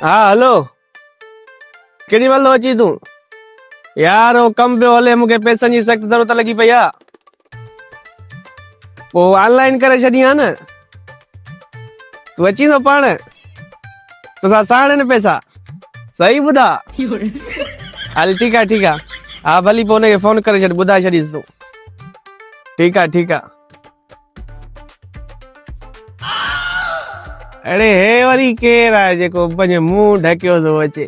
हाँ हेलो केड़ी महिल अची तूं यार वो कम पियो हले मूंखे पैसनि जी सख़्त ज़रूरत लॻी पई आहे पोइ ऑनलाइन करे छॾी आहे न तूं अची थो पाण तोसां साण आहिनि पैसा सही ॿुधा हल ठीकु आहे हा भली पोइ हुनखे फोन करे छॾ ॿुधाए छॾीसि तूं ठीकु आहे अड़े हे वरी केरु आहे जेको पंहिंजो मुंहुं ढकियो थो अचे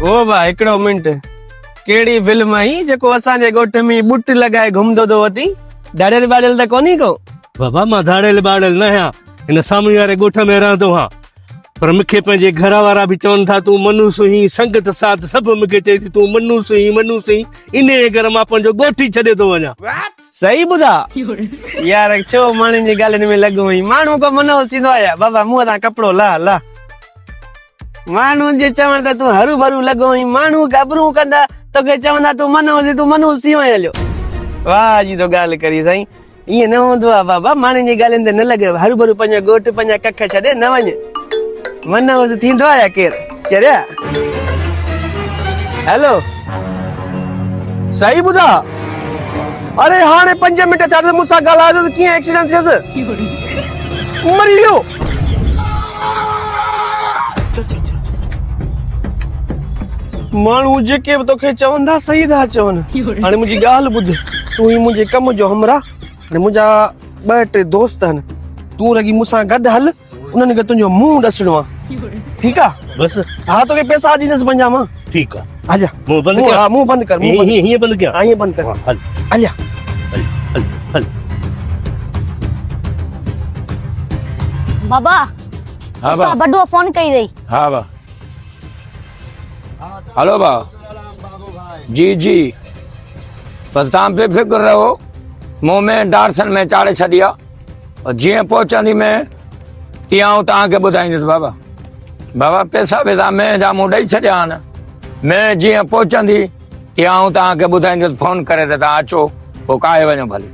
ओ भाउ हिकिड़ो मिंट कहिड़ी फिल्म आई जेको असांजे ॻोठ में बुट लॻाए घुमंदो थो अची दाड़ियल बाड़ियल त कोन्हे को बाबा मां दाड़ियल बाड़ियल न आहियां हिन साम्हूं वारे ॻोठ में रहंदो आहियां पर मूंखे पंहिंजे घर वारा बि चवनि था तूं मनूस हुई संगत साथ सभु मूंखे चए थी तूं मनूस हुई इन करे मां पंहिंजो ॻोठ ई छॾे थो वञा सही ॿुधा यार छो माण्हुनि जी ॻाल्हियुनि में लॻो हुई माण्हू को मनोस थींदो आहे बाबा मुंहं तां कपिड़ो ला माण्हू जे चवण त तूं हरू भरू लॻो हुई माण्हू गबरू कंदा तोखे चवंदा तूं मनोस थी वञ हलियो वाह जी तो ॻाल्हि करी साईं ईअं न हूंदो आहे बाबा माण्हुनि जी ॻाल्हियुनि ते न लॻे हरू भरू पंहिंजो ॻोठ पंहिंजा कख छॾे न वञ मनोस थींदो आहे केरु चरिया हेलो सही ॿुधा अरे हाणे 5 मिंट थिया त मूंसां ॻाल्हायो त कीअं एक्सीडेंट थियसि मरी वियो माण्हू जेके बि तोखे चवंदा सही था चवनि हाणे मुंहिंजी ॻाल्हि ॿुध तूं ही मुंहिंजे कम जो हमरा हाणे मुंहिंजा 2-3 दोस्त आहिनि तूं लॻी मूंसां गॾु हल उन्हनि खे तुंहिंजो मुंहुं ॾसणो आहे ठीकु आहे बस हा तोखे पैसा ॾींदसि 5 मां ठीक है आजा मुंह बंद कर मुंह बंद कर ये बंद किया हाँ ये बंद कर हल आजा हल बाबा हाँ बा बड़ो फोन कई दई हाँ बा हेलो बा जी बस तव्हां बेफिक्र रहो मुंह में डारसन में चाढ़े छॾिया और जीअं पहुचंदी मैं तीअं आउं तव्हांखे ॿुधाईंदुसि बाबा पैसा मैं जा मूं ॾेई छॾिया आहिनि मैं जीअं पहुचंदी तीअं आउं तव्हांखे ॿुधाईंदुसि फोन करे त तव्हां अचो पोइ काहे वञो भली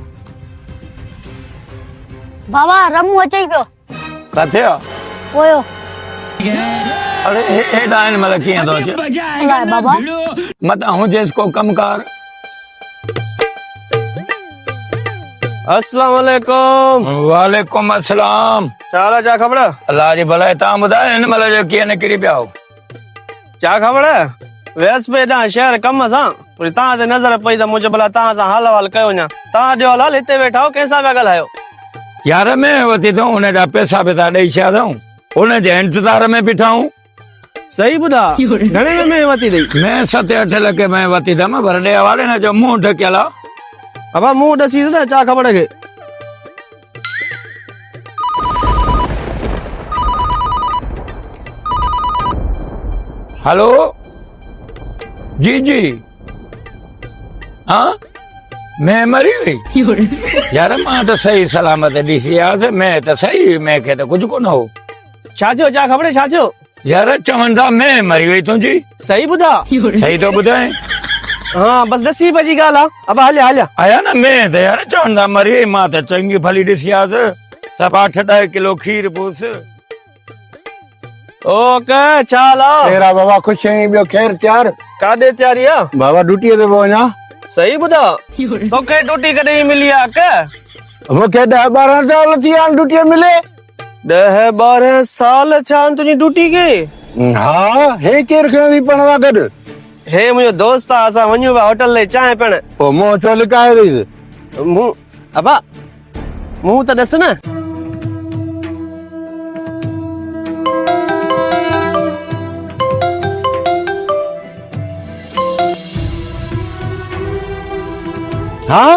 बाबा रमू अचई पियो किथे आहे पोयो अरे हेॾा आहिनि मतलब कीअं थो अचे अलाए बाबा मतां हुजेसि को कमकार अस्सलाम वालेकुम वालेकुम अस्सलाम छा हाल आहे छा ख़बर अल्लाह जी भलाई तव्हां ॿुधायो हिन महिल जो कीअं निकिरी पिया हो छा ख़बर वियसि पे हेॾां शहर कम सां वरी तव्हां ते नज़र पई त मुंहिंजो भला तव्हां सां हाल वाल कयो वञा तव्हां ॾियो हाल हिते वेठा हो कंहिंसां पिया ॻाल्हायो यार में वती अथऊं हुनजा पैसा ॾेई छॾिया अथऊं हुनजे इंतज़ार में बीठा आहियूं सही ॿुधा घणे में वती अथई मैं 7-8 लख में वती अथमि पर ॾे वारे न जो मुंहुं ढकियल आहे बाबा मुंहुं ॾसी त छा ख़बर खे हेलो जी हाँ मैं मरी हुई यार मां तो सही सलामत ॾिसी आयुसि मैं तो सही मैं खे तो कुछ कोन हो छा थियो छा ख़बर छा थियो यार चवनि था मैं मरी वई तुंहिंजी सही ॿुधा सही तो ॿुधाए हाँ बस नसीब जी ॻाल्हि आहे अब हलिया आया न मैं तो यार चवनि था मरी वई मां तो चङी भली ॾिसी आयुसि सभु 8-10 किलो खीर पूस ओके छा हाल आहे तेरा बाबा खुश है बियो खैर त्यार काॾे तयारी आहे बाबा ड्यूटी ते वञा सही ॿुधा तोखे ड्यूटी कॾहिं मिली आहे के मूंखे 10-12 साल थी विया ड्यूटी मिले 10-12 साल छा तुंहिंजी ड्यूटी खे हाँ हे केर खणी पणवा गॾु हे मुंहिंजो दोस्त आहे असां वञूं पिया होटल ते चांहि पियण पोइ मुंहुं छो लिकाए ॾेई मुंहुं अबा मुंहुं त ॾिस न हाँ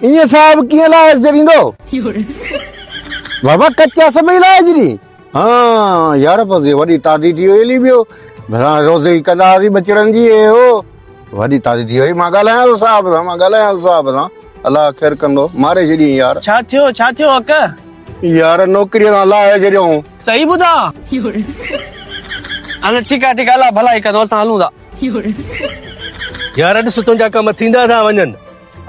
ईअं साहब कीअं लाहे जरींदो बाबा कच्चा सभई लाहे जरी हाँ यार बस वॾी तादी थी वई बियो भला रोज़ी कंदा हुआसीं बचड़नि जी हो वॾी तादी थी वई मां ॻाल्हायां थो साहब सां अलाह ख़ैर कंदो मारे छॾी यार छा थियो अक यार नौकरीअ सां लाहे छॾियऊं सही ॿुधा हाणे ठीकु आहे अलाह भलाई कंदो असां हलूं था यार ॾिस तुंहिंजा कम थींदा था वञनि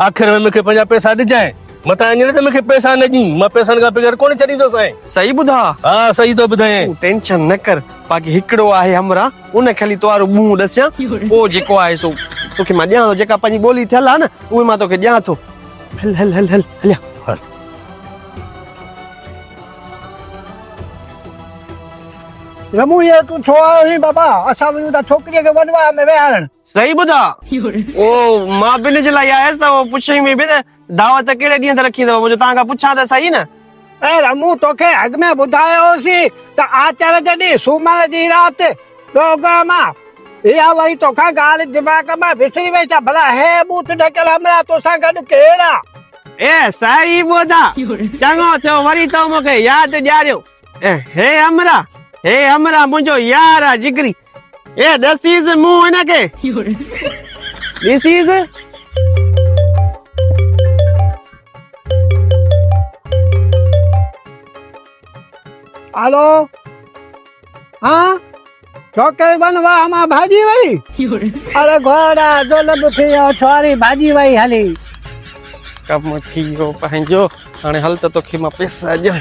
आख़िर में मूंखे पंहिंजा पैसा ॾिजांइ मता अञा त मूंखे पैसा न ॾी, मां पैसनि खां बग़ैर कोन छॾींदो साईं। सही ॿुधा? हा सही थो ॿुधायां। तूं टेंशन न कर, बाक़ी हिकिड़ो आहे हमरा, उन ख़ाली तुआरो मुंहुं ॾसियां, पोइ जेको आहे सो तोखे मां ॾियां थो, जेका पंहिंजी ॿोली थियल आहे न उहे मां तोखे ॾियां थो। हल हल हल हल हलिया। रमू ये तू छो आयो ही बाबा? असां वञूं था छोकिरीअ खे वनवाह में विहारण। सही ॿुधा? ओ मां ॿिन जे लाइ आयसि त उहो पुछई में बि त दावत कहिड़े ॾींहं ते रखी अथव, मुंहिंजो तव्हां खां पुछां त सही न। ए रमू तोखे अॻ में ॿुधायोसीं त आर्तवार जे ॾींहुं सूमर जी राति प्रोग्राम आहे। इहा वरी तोखां ॻाल्हि दिमाग़ मां विसरी वई छा? भला हे बूथ ढकियल हमरा तोसां गॾु केरु आहे? ए सही ॿुधा, चङो थियो वरी तो मूंखे यादि ॾियारियो। हे हमरा मुंहिंजो यार आहे जिगरी। ए ॾसीस मूं हिनखे, ॾिसीस। हेलो हाँ छोकिरी वनवाह मां भाॼी वई? अरे घोड़ा दुलभ थी वियो, छोरी भाॼी वई हली। कमु थी वियो पंहिंजो, हाणे हल त तोखे मां पैसा ॾियां।